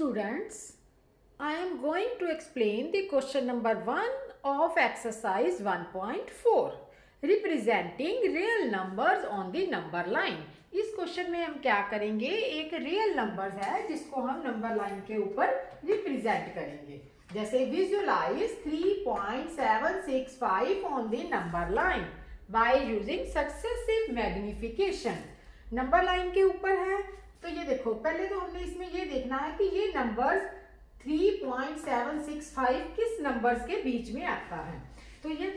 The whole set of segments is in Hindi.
students, I am going to explain the question number 1 of exercise 1.4 representing real numbers on the number line. इस क्वेश्चन में हम क्या करेंगे, एक रियल नंबर है जिसको हम नंबर लाइन के ऊपर रिप्रेजेंट करेंगे. जैसे visualize 3.765 on the number line by using successive magnification. Number line के ऊपर है तो ये देखो, पहले तो हमने इसमें ये देखना है कि ये नंबर्स 3.765 किस नंबर्स के बीच में आता है. तो ये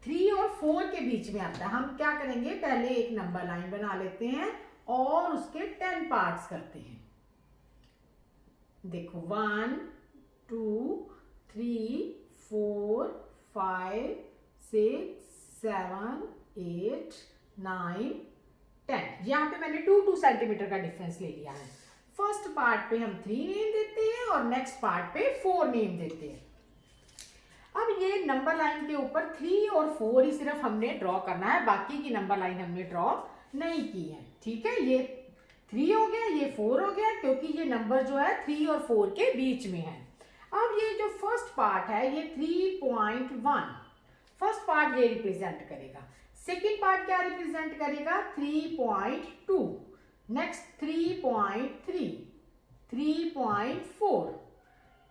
3 और 4 के बीच में आता है. हम क्या करेंगे, पहले एक नंबर लाइन बना लेते हैं और उसके 10 पार्ट्स करते हैं. देखो 1 2 3 4 5 6 7 8 9 10. यहाँ पे मैंने 2 सेंटीमीटर का डिफरेंस ले लिया है. फर्स्ट पार्ट पे हम 3 नेम देते हैं और नेक्स्ट पार्ट पे 4 नेम देते हैं. अब ये नंबर लाइन के ऊपर 3 और 4 ही सिर्फ हमने ड्रॉ करना है, बाकी की नंबर लाइन हमने ड्रॉ नहीं की है. ठीक है, ये 3 हो गया, ये 4 हो गया, क्योंकि ये नंबर जो है 3 और 4 के बीच में है. अब ये जो फर्स्ट पार्ट है ये 3.1 फर्स्ट पार्ट ये रिप्रेजेंट करेगा. सेकेंड पार्ट क्या रिप्रेजेंट करेगा, 3.2. नेक्स्ट 3.3 3.4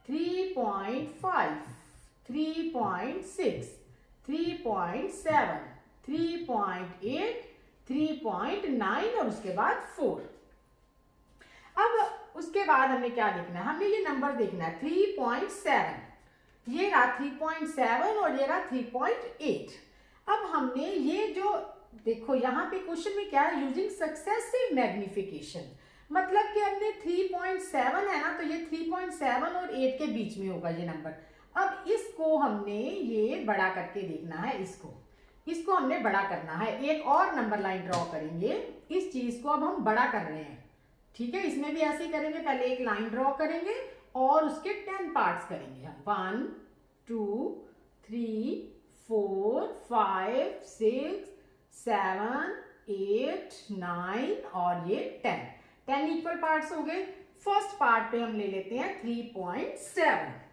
3.5 3.6 3.7 3.8 3.9 और उसके बाद 4. अब उसके बाद हमें क्या देखना है, हमें ये नंबर देखना है 3.7. ये रहा 3.7 और ये रहा 3.8. अब हमने ये जो देखो यहाँ पे क्वेश्चन में क्या है, यूजिंग सक्सेसिव मैग्निफिकेशन. मतलब कि हमने 3.7 है ना, तो ये 3.7 और 8 के बीच में होगा ये नंबर. अब इसको हमने ये बड़ा करके देखना है, इसको हमने बड़ा करना है. एक और नंबर लाइन ड्रॉ करेंगे. इस चीज को अब हम बड़ा कर रहे हैं. ठीक है, इसमें भी ऐसे ही करेंगे. पहले एक लाइन ड्रॉ करेंगे और उसके 10 पार्ट्स करेंगे हम. 1 2 3 4 5 6 7 8 9 और ये 10 इक्वल पार्ट्स हो गए. फर्स्ट पार्ट पे हम ले लेते हैं 3.7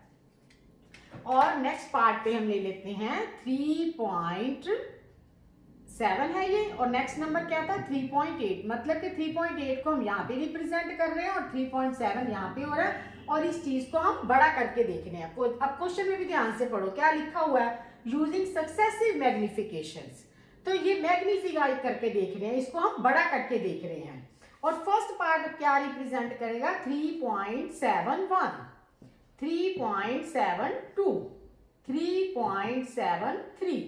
और नेक्स्ट पार्ट पे हम ले लेते हैं 3.7 है ये, और नेक्स्ट नंबर क्या था 3.8. मतलब कि 3.8 को हम यहाँ पे रिप्रेजेंट कर रहे हैं और 3.7 यहाँ पे हो रहा है, और इस चीज को हम बड़ा करके देख रहे हैं. अब क्वेश्चन में भी ध्यान से पढ़ो, क्या लिखा हुआ है, यूजिंग सक्सेसिव मैग्निफिकेशंस. तो ये मैग्निफाई करके देख रहे हैं, इसको हम बड़ा करके देख रहे हैं. और फर्स्ट पार्ट क्या रिप्रेजेंट करेगा, 3.71 3.72 3.73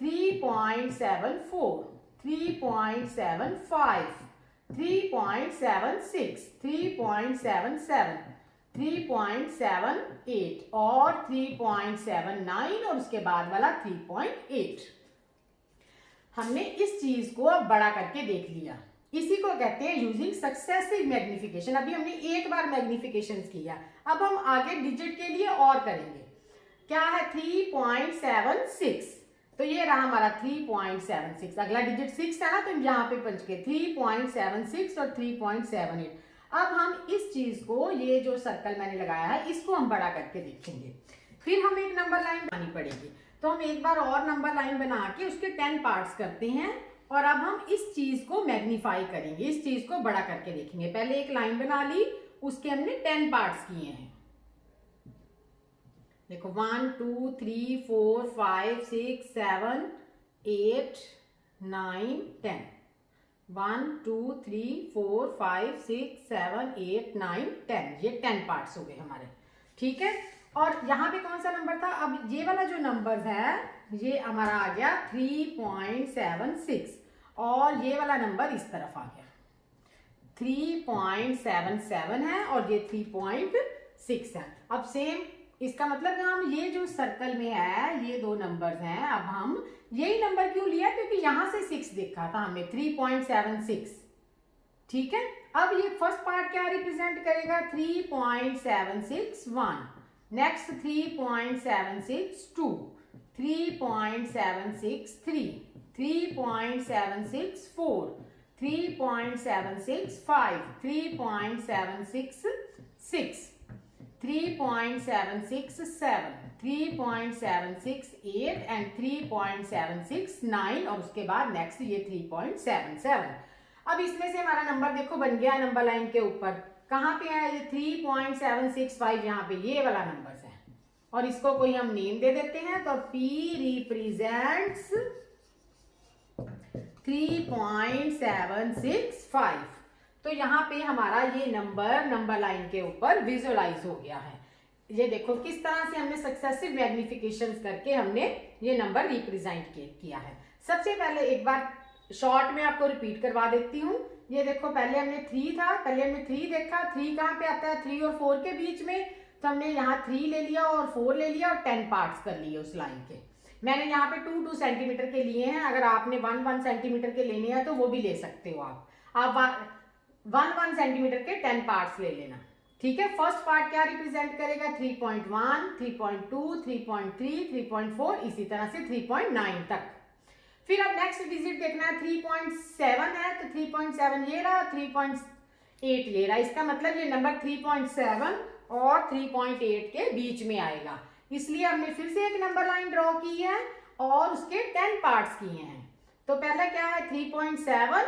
3.74 3.75 3.76 3.77 3.78 और 3.79 और उसके बाद वाला 3.8. हमने इस चीज को अब बड़ा करके देख लिया. इसी को कहते हैं यूजिंग सक्सेसिव मैग्निफिकेशन. अभी हमने एक बार मैग्निफिकेशन किया, अब हम आगे डिजिट के लिए और करेंगे. क्या है 3.76, तो ये रहा हमारा 3.76. अगला डिजिट 6 है ना, तो हम यहाँ पे पंच के 3.76 और 3.78. अब हम इस चीज को, ये जो सर्कल मैंने लगाया है, इसको हम बड़ा करके देखेंगे. फिर हमें एक नंबर लाइन बनानी पड़ेगी. तो हम एक बार और नंबर लाइन बना के उसके 10 पार्ट्स करते हैं और अब हम इस चीज को मैग्नीफाई करेंगे, इस चीज को बड़ा करके देखेंगे. पहले एक लाइन बना ली, उसके हमने 10 पार्ट्स किए हैं. देखो 1 2 3 4 5 6 7 8 9 10 1 2 3 4 5 6 7 8 9 10. ये 10 पार्ट्स हो गए हमारे. ठीक है, और यहाँ पे कौन सा नंबर था, अब ये वाला जो नंबर है ये हमारा आ गया 3.76 और ये वाला नंबर इस तरफ आ गया 3.77 है और ये 3.6 है. अब सेम इसका मतलब हम ये जो सर्कल में है ये 2 नंबर्स हैं. अब हम यही नंबर क्यों लिया, क्योंकि यहां से 6 देखा था हमें 3.76. ठीक है, अब ये फर्स्ट पार्ट क्या रिप्रेजेंट करेगा, 3.761. नेक्स्ट 3.762 3.763 3.764 3.765 3.766 3.767, 3.768 एंड 3.769 और उसके बाद नेक्स्ट ये 3.77। अब इसमें से हमारा नंबर देखो बन गया नंबर लाइन के ऊपर। कहाँ पे है ये 3.765, यहाँ पे ये वाला नंबर है और इसको कोई हम नेम दे देते हैं। तो P रिप्रेजेंट्स 3.765। तो यहाँ पे हमारा ये नंबर लाइन के ऊपर विजुअलाइज हो गया है। ये देखो किस तरह से हमने सक्सेसिव मैग्निफिकेशंस करके हमने ये नंबर रिप्रेजेंट किया है। सबसे पहले एक बार शॉर्ट में आपको रिपीट करवा देती हूँ। ये देखो पहले हमने 3 था, पहले हमने 3 देखा। 3 कहाँ पे आता है? 3 और 4 के बीच में। तो हमने यहाँ 3 ले लिया और 4 ले लिया और 10 पार्ट्स कर लिए उस लाइन के। मैंने यहाँ पे 2 सेंटीमीटर के लिए हैं। अगर आपने 1 सेंटीमीटर के लेने हैं तो वो भी ले सकते हो आप 1 सेंटीमीटर के 10 पार्ट्स ले लेना। ठीक है। फर्स्ट पार्ट क्या रिप्रेजेंट करेगा? 3.1, 3.2, 3.3, 3.4, इसी तरह से 3.9 तक। फिर अब नेक्स्ट डिजिट देखना है। 3.7 है तो 3.7 ये रहा, 3.8 ये रहा। इसका मतलब ये नंबर 3.7 और 3.8 के बीच में आएगा। इसलिए हमने फिर से एक नंबर लाइन ड्रॉ की है और उसके 10 पार्ट्स किए हैं। तो पहला क्या है? 3.7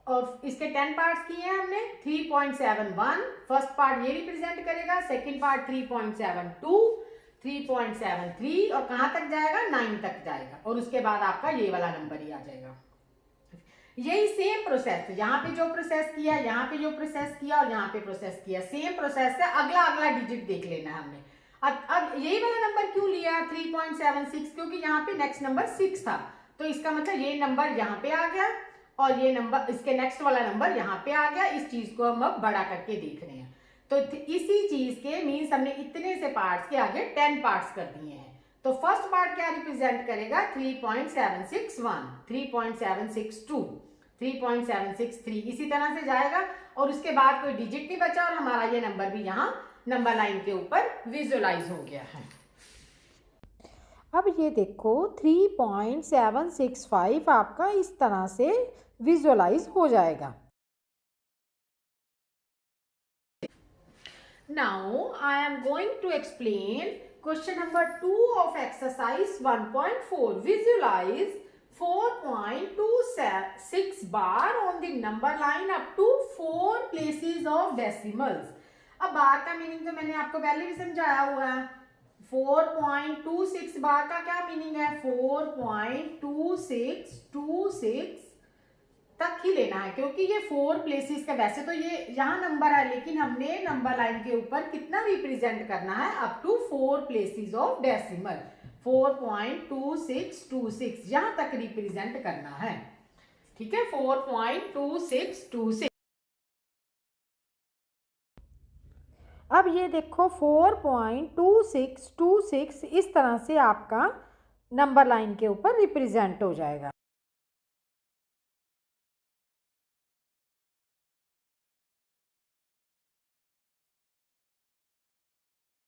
और इसके 10 पार्ट्स किए हैं हमने। 3.71 फर्स्ट पार्ट ये रिप्रेजेंट करेगा, सेकंड पार्ट 3.72, 3.73 और कहां तक जाएगा? 9 तक जाएगा और उसके बाद आपका ये वाला नंबर ही आ जाएगा। यही सेम प्रोसेस, यहाँ पे जो प्रोसेस किया, यहाँ पे जो प्रोसेस किया और यहाँ पे प्रोसेस किया, सेम प्रोसेस है। अगला डिजिट देख लेना है हमने। अब यही वाला नंबर क्यों लिया 3.76? क्योंकि यहाँ पे नेक्स्ट नंबर 6 था। तो इसका मतलब ये नंबर यहाँ पे आ गया और ये नंबर, इसके नेक्स्ट वाला नंबर यहाँ पे आ गया। इस चीज को हम अब बड़ा करके देख रहे हैं। तो इसी चीज के मीन्स हमने इतने से पार्ट्स के आगे 10 पार्ट्स कर दिए हैं। तो फर्स्ट पार्ट क्या रिप्रेजेंट करेगा? 3.761, 3.762, 3.763, इसी तरह से जाएगा और उसके बाद कोई डिजिट नहीं बचा और हमारा ये नंबर भी यहाँ नंबर लाइन के ऊपर विजुअलाइज हो गया है। अब ये देखो 3.765 आपका इस तरह से विजुअलाइज हो जाएगा। Now I am going to explain question number 2 of exercise 1.4. Visualize 4.26 bar on the number line up to 4 places of decimals. अब बार का मीनिंग तो मैंने आपको पहले भी समझाया हुआ है। 4.26 बार का क्या मीनिंग है? 4.2626 तक ही लेना है क्योंकि ये 4 प्लेसेस का, वैसे तो ये यहाँ नंबर है लेकिन हमने नंबर लाइन के ऊपर कितना रिप्रेजेंट करना है? Up to 4 places of decimal. 4.2626 यहाँ तक रिप्रेजेंट करना है। ठीक है, 4.2626। अब ये देखो 4.2626 इस तरह से आपका नंबर लाइन के ऊपर रिप्रेजेंट हो जाएगा।